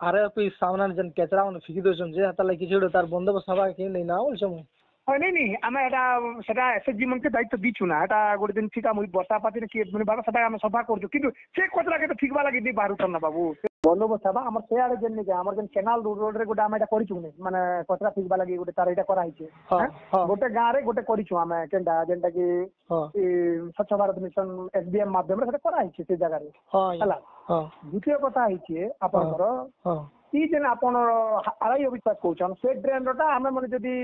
ଆରେ ସାମ୍ନାରେ ଯେନ୍ କେଚରା ମାନେ ଫିକି ଦଉଛନ୍ ଯେ ହେତା ଲାଗି କିଛି ଗୋଟେ ତାର ବନ୍ଦୋବସ୍ତ ହବା କି ନାଇଁ ନା ବୋଲଛ ମୁଁ। ହଁ ନାଇଁ ଆମେ ଏଟା ସେଟା ଏସଏଚଜି ମାନକେ ଦାୟିତ୍ୱ ଦେଇଛୁ ନା ଏଟା ଗୋଟେ ଦିନ ଠିକ ଆମ ବର୍ଷା ପାତିରେ କିଏ ବାବା ସେଟା ଆମେ ସଫା କରୁଛୁ କିନ୍ତୁ ସେ କଚରା କେତେ ଠିକବା ଲାଗି ଦେଇ ବାହାରୁଛନ୍ ନା ବାବୁ ବନ୍ଦୋବସ୍ତ ହେବା ଆମର ସେଆଡେ ଯେନ୍ ନିକେ ଆମର ଯେନ୍ କେନାଲ ରୋଡରେ ଗୋଟେ ଆମେ ଏଟା କରିଛୁ ମାନେ କଚରା ଫିକବା ଲାଗି ଗୋଟେ ତାର ଏଇଟା କରାହେଇଛି ଗୋଟେ ଗାଁରେ ଗୋଟେ କରିଛୁ ଆମେ କେନ୍ଟା ଯେନ୍ଟା କି ସ୍ୱଚ୍ଛ ଭାରତ ମିଶନ SBM ମାଧ୍ୟମରେ ସେଟା କରାହେଇଛି ସେ ଜାଗାରେ ହେଲା। ଦ୍ୱିତୀୟ କଥା ହେଇଛି ଆପଣଙ୍କର ଇ ଯେନ୍ ଆପଣ ଆରଆଇ ଅଫିସର କହୁଛନ୍ ସେ ଡ୍ରେନଟା ଆମେ ମାନେ ଯଦି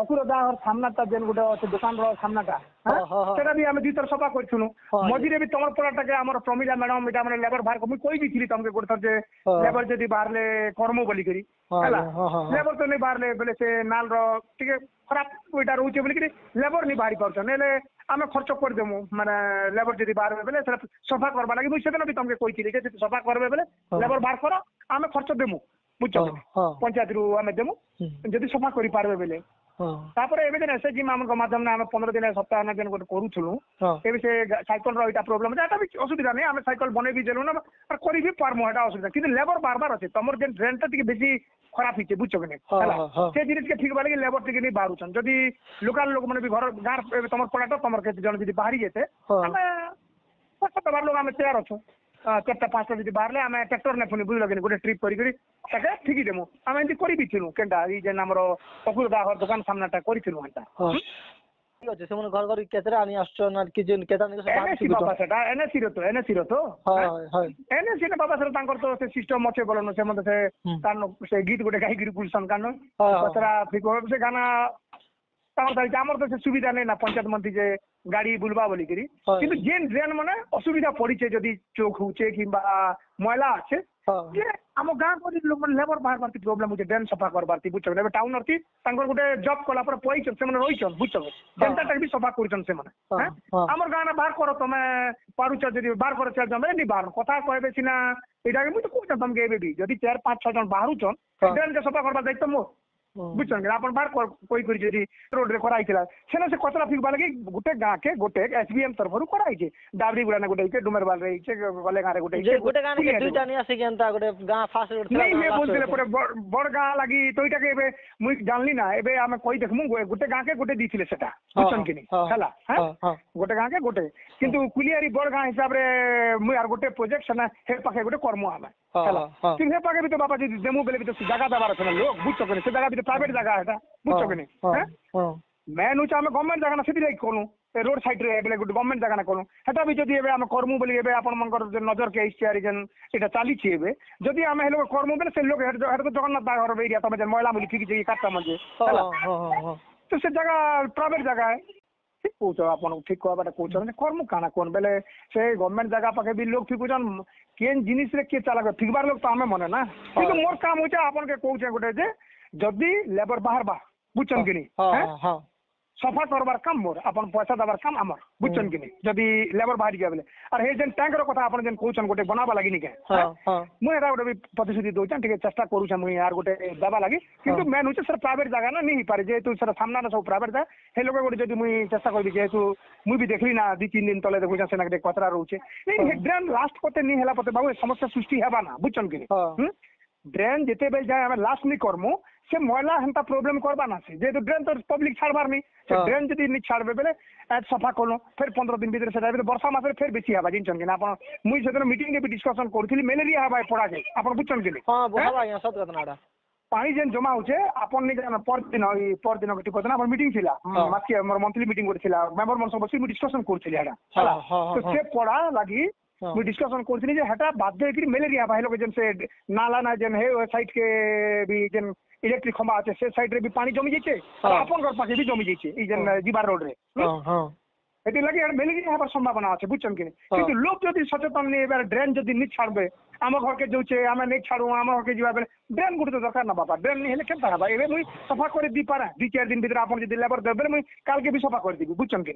ଅସୁର ଦାହର ସାମ୍ନାଟା ଯେନ୍ ଗୋଟେ ଅଛି ଦୋକାନର ସାମ୍ନାଟା ସେଟା ବି ଆମେ ଦୁଇଥର ସଫା କରିଥିଲୁ ମଝିରେ ବି ତମର ପଡ଼ାଟାକେ ଆମର ପ୍ରମିଳା ମ୍ୟାଡମ ଏଇଟା ମାନେ ଲେବର ବାହାର ମୁଇଁ କହିଦେଇଥିଲି ତମକେ ଗୋଟେ ଥର ଯେ ଲେବର ଯଦି ବାହାରିଲେ କର୍ମ ବୋଲିକିରି ହେଲା ଲେବର ତ ନେଇ ବାହାରିଲେ ବେଲେ ସେ ନାଲର ଟିକେ ଖରାପ ଏଇଟା ରହୁଛି ବୋଲିକିରି ଲେବର ନେଇ ବାହାରି ପାରୁଛନ୍ ହେଲେ ଆମେ ଖର୍ଚ୍ଚ କରିଦେମୁ ମାନେ ଲେବର ଯଦି ବାହାରବେ ବେଲେ ସେଟା ସଫା କରବା ଲାଗି ମୁଇଁ ସେଦିନ ବି ତମକେ କହିଥିଲି ଯେ ଯଦି ସଫା କରବେ ବେଲେ ଲେବର ବାହାର କର ଆମେ ଖର୍ଚ୍ଚ ଦେମୁ ବୁଝଛ ପଞ୍ଚାୟତରୁ ଆମେ ଦେମୁ ଯଦି ସଫା କରିପାରବେ ବେଲେ ତାପରେ ଏବେ ଯେନ୍ ଏସଏଚଜି ମାନଙ୍କ ମାଧ୍ୟମରେ ଆମେ 15 ଦିନ ସପ୍ତାହ ଯେନ୍ ଗୋଟେ କରୁଥିଲୁ ଏବେ ସେ ସାଇକେଲର ଏଇଟା ପ୍ରୋବ୍ଲେମ ଏଟା ବି ଅସୁବିଧା ନାହିଁ ଆମେ ସାଇକେଲ ବନେଇ ବି ଦେଲୁ ନା କରି ବି ପାରମୁ ଏଟା ଅସୁବିଧା କିନ୍ତୁ ଲେବର ବାରବାର ଅଛି ତମର ଯେନ୍ ଡ୍ରେନଟା ଟିକେ ବେଶୀ ଖରାପ ହେଇছে ବୁଝଛ କି ନାଇଁ ହେଲା ସେ ଜିନିଷ ଟିକେ ଠିକ ଲାଗି ଲେବର ଟିକେ ନେଇ ବାହାରୁଛନ୍ ଯଦି ଲୋକାଲ ଲୋକ ମାନେ ବି ଘର ଗାଁ ତମର ପଡ଼ାଟା ତମର କେତେ ଜଣ ଯଦି ବାହାରି ଯେତେ ଆମେ ଦବାର ଲୋକ ଆମେ ତৈୟାର ଅଛୁ 4ଟା 5ଟା ଯଦି ବାହାରିଲେ ଆମେ ଟ୍ରାକ୍ଟର ନେ ପୁଣି ବୁଝିଲ କି ଗୋଟେ ଟ୍ରିପ୍ କରିକିରି ସେଟା ଠିକି ଦେମୁ ଆମେ ଏମିତି କରିବିଥିଲୁ କେନ୍ଟା ଏଇ ଯେନ୍ ଆମର ଅକୁର ଦାହର ଦୋକାନ ସାମ୍ନାଟା କରିଥିଲୁ ହେନ୍ତା ଠିକ ଅଛି ସେମାନେ ଘର ଘର କେତେଟା ଆଣି ଆସୁଛନ୍ କି ଯେନ୍ କେତା NSC ବାବା ସେଟା NSC ର ତ NSC ରେ ବାବା ସେଟା ତାଙ୍କର ତ ସେ ସିଷ୍ଟମ ଅଛେ ବୋଲନ ସେମାନେ ସେ କାନ ସେ ଗୀତ ଗୋଟେ ଗାଇକିରି ବୁଲସନ୍ କାନ କଚରା ଫିକ ସେ ଗାନା ଆମର ତ ସେ ସୁବିଧା ନାହିଁ ନା ପଞ୍ଚାୟତ ମନ୍ତ୍ରୀ ଯେ ଗାଡି ବୁଲବା ବୋଲିକିରି କିନ୍ତୁ ଯେନ୍ ଡ୍ରେନ୍ ମାନେ ଅସୁବିଧା ପଡିଛେ ଯଦି ଚୋକ ହଉଛେ କିମ୍ବା ମଇଳା ଅଛେ ଯେ ଆମ ଗାଁ ଗହଳି ଲୋକ ମାନେ ଲେବର ବାହାରବାର ପ୍ରୋବ୍ଲେମ ହଉଛେ ଡ୍ରେନ୍ ସଫା କରବାର ବୁଝଛ ଏବେ ଟାଉନ ଅତି ତାଙ୍କର ଗୋଟେ ଜବ୍ କଲା ପରେ ପଇଛନ୍ ସେମାନେ ରହିଛନ୍ ବୁଝଛ ଯେନ୍ତା ବି ସଫା କରୁଛନ୍ ସେମାନେ ଆମର ଗାଁରେ ବାହାର କର ତମେ ପାରୁଛ ଯଦି ବାହାର କର ଚାଲ ତମେ ନି ବାହାର କଥା କହିବେ ସିନା ଏଇଟା ମୁଇଁ ତ କହୁଛନ୍ ତମକେ ଏବେ ବି ଯଦି 4 5 6 ଜଣ ବାହାରୁଛନ୍ ଡ୍ରେନ୍ କେ ସଫା କରବାର ଦାୟିତ୍ୱ ମୋର ବୁଝଛନ୍ ଆପଣ ବାହାର କହିକରି ଯଦି ରୋଡରେ କରାହେଇଥିଲା ସେନା ସେ କଚରା ଫିକବା ଲାଗି ଗୋଟେ ଗାଁକେ ଗୋଟେ SBM ତରଫରୁ କରାହେଇଛେ ଡାବରି ଗୁଡାନେ ଗୋଟେ ହେଇଛେ ଡୁମରବାଲ ରେ ହେଇଛେ ଗଲେ ଗାଁରେ ଗୋଟେ ହେଇଛେ ଗୋଟେ ଗାଁ ଦୁଇଟା ନି ଆସିକି ଏନ୍ତା ଗୋଟେ ଗାଁ ଫାଷ୍ଟ ନାଇଁ ହେ ବୋଲଥିଲେ ପରେ ବଡ ଗାଁ ଲାଗି ତ ଏଇଟାକେ ଏବେ ମୁଇଁ ଜାଣିଲି ନା ଏବେ ଆମେ କହି ଦେଖମୁ ଗୋଟେ ଗାଁକେ ଗୋଟେ ଦେଇଥିଲେ ସେଟା ବୁଝଛନ୍ କି ହେଲା ଗୋଟେ ଗାଁକେ ଗୋଟେ କିନ୍ତୁ କୁଲିଆରି ବଡ ଗାଁ ହିସାବରେ ମୁଇଁ ଆର ଗୋଟେ ପ୍ରୋଜେକ୍ଟ ସେନା ହେ ପାଖେ ଗୋଟେ କର୍ମ ଆମେ ହେଲା କିନ୍ତୁ ହେ ପାଖେ ବି ତ ବାପା ଯଦି ଦେମୁ ବେଲେ ବି ତ ଜାଗା ଦେବାର ଅଛି ନା ଲୋକ ବୁଝଛ କି ସେ ଜାଗା ବି ତ ପ୍ରାଇଭେଟ ଜାଗା ଏଟା ବୁଝଛ କି ମେନ୍ ହଉଛି ଆମେ ଗଭର୍ଣ୍ଣମେଣ୍ଟ ଜାଗା ନା ସେଥି ଲାଗି କନୁ ରୋड ସାଇଡ ରେ ଏବେ ଗୋଟେ ଗଭର୍ଣ୍ଣମେଣ୍ଟ ଜାଗା ନା କନୁ ସେଟା ବି ଯଦି ଏବେ ଆମେ କରମୁ ବୋଲି ଏବେ ଆପଣଙ୍କର ନଜର କେ ଆସିଛି ଆରି ଯେନ୍ ଏଇଟା ଚାଲିଛି ଏବେ ଯଦି ଆମେ ହେଲେ କରମୁ ବେଲେ ସେ ଲୋକ ହେଟା ତ ଜଗନ୍ନାଥ ବାହାଘର ଏରିଆ ତମେ ଯେନ୍ ମହିଳା ବୋଲି ଠିକ କାଟତା ମଞ୍ଜେ ତ ସେ ଜାଗା ପ୍ରାଇଭେଟ ଜାଗା ଠିକ କହୁଛ ଆପଣ ଠିକ କହିବାଟା କହୁଛ କର୍ମୁ କାଣା କଣ ବେଲେ ସେ ଗଭର୍ଣ୍ଣମେଣ୍ଟ ଜାଗା ପାଖେ ବି ଲୋକ ଫିକୁଛନ୍ କେନ୍ ଜିନିଷରେ କିଏ ଚାଲା ଫିକବାର ଲୋକ ତ ଆମେ ମନେ ନା କିନ୍ତୁ ମୋର କାମ ହଉଛି ଆପଣକେ କହୁଛେ ଗୋଟେ ଯେ ଯଦି ଲେବର ବାହାରବା ବୁଝଛନ୍ କି ସଫା କରବାର କାମ ମୋର ଆପଣ ପଇସା ଦେବାର କାମ ଆମର ବୁଝଛନ୍ କି ଯଦି ଲେବର ବାହାରି ଯିବା ବେଲେ ଆର ହେ ଯେନ୍ ଟ୍ୟାଙ୍କର କଥା ଆପଣ ଯେନ୍ କହୁଛନ୍ ଗୋଟେ ବନାବା ଲାଗି ନିକେ ମୁଇଁ ଏଟା ଗୋଟେ ବି ପ୍ରତିଶ୍ରୁତି ଦଉଛେନ୍ ଟିକେ ଚେଷ୍ଟା କରୁଛେନ୍ ମୁଇଁ ଆର ଗୋଟେ ଦେବା ଲାଗି କିନ୍ତୁ ମେନ୍ ହଉଛି ସେଟା ପ୍ରାଇଭେଟ ଜାଗା ନା ନି ହେଇପାରେ ଯେହେତୁ ସେଟା ସାମ୍ନାରେ ସବୁ ପ୍ରାଇଭେଟ ଜାଗା ହେ ଲୋକ ଗୋଟେ ଯଦି ମୁଇଁ ଚେଷ୍ଟା କରିବି ଯେହେତୁ ମୁଇଁ ବି ଦେଖିଲି ନା 2-3 ଦିନ ତଳେ ଦେଖୁଛେନ୍ ସେନା ଟିକେ କଚରା ରହୁଛେ ଡ୍ରେନ୍ ଲାଷ୍ଟ ପତେ ନି ହେଲା ପତେ ବାବୁ ସମସ୍ୟା ସୃଷ୍ଟି ହେବା ନା ବୁଝଛନ୍ କି ଡ୍ରେନ୍ ଯେତେବେଳେ ଯାଏ ଆମେ ଲାଷ୍ଟ ନି କରମୁ ସେ ମହିଳା ହେନ୍ତା ପ୍ରୋବ୍ଲେମ କରବା ନା ସେ ଯେହେତୁ ଡ୍ରେନ୍ ତ ପବ୍ଲିକ ଛାড়বার নি ସେ ଡ୍ରେନ୍ ଯଦି ନି ଛାড়ବେ ବେଲେ ସଫା କଲୁ ଫେର 15 ଦିନ ভিতরে সেটা ବର୍ଷା ମାସରେ ଫେର ବେଶୀ ହେବା ଜିନିଛନ୍ କି ଆପଣ ମୁଇଁ ସେଦିନ ମିଟିଂରେ ବି ଡିସ୍କସନ କରୁଥିଲି ମ୍ୟାଲେରିଆ ହେବା ପଡ଼ାକେ ଆପଣ ବୁଝଛନ୍ କି ପାଣି ଯେନ୍ ଜମା ହଉଛେ ଆପଣ ନି ପରଦିନ ଆମର ମିଟିଂ ଥିଲା ମାସକେ ଆମର ମନ୍ଥଲି ମିଟିଂ ଗୋଟେ ଥିଲା ମେମ୍ବର ମାନେ ସବୁ ବସି ମୁଁ ଡିସ୍କସନ କରୁଥିଲି ଏଟା ହେଲା ତ ସେ ପଡ଼ା ଲାଗି मुझे डिस्कशन करथि जे हटा बाध्य होकरी ମ୍ୟାଲେରିଆ हेलो जेन से नाला ना जेन हे साइड के भी जेन इलेक्ट्रिक खंबा আছে से साइड रे भी पानी जमी जाइछे और अपन घर पाखे भी जमी जाइछे ई जेन जीवार रोड रे एति लगी ମ୍ୟାଲେରିଆ हेबार संभावना আছে बुझछन कि কিন্তু लोग जदी सचेतन नै एबार ड्रेन जदी नि छाड़बे आम घर के जोचे आमे नै छाड़ू आम घर के जीवा बेले ड्रेन गुड तो दरकार ना बाबा ड्रेन नि हेले केनता हबा एबे मुई सफा कर दी पारा 2-4 दिन भीतर आपन जदी लेबर देबे मुई काल के भी सफा कर देबी बुझछन कि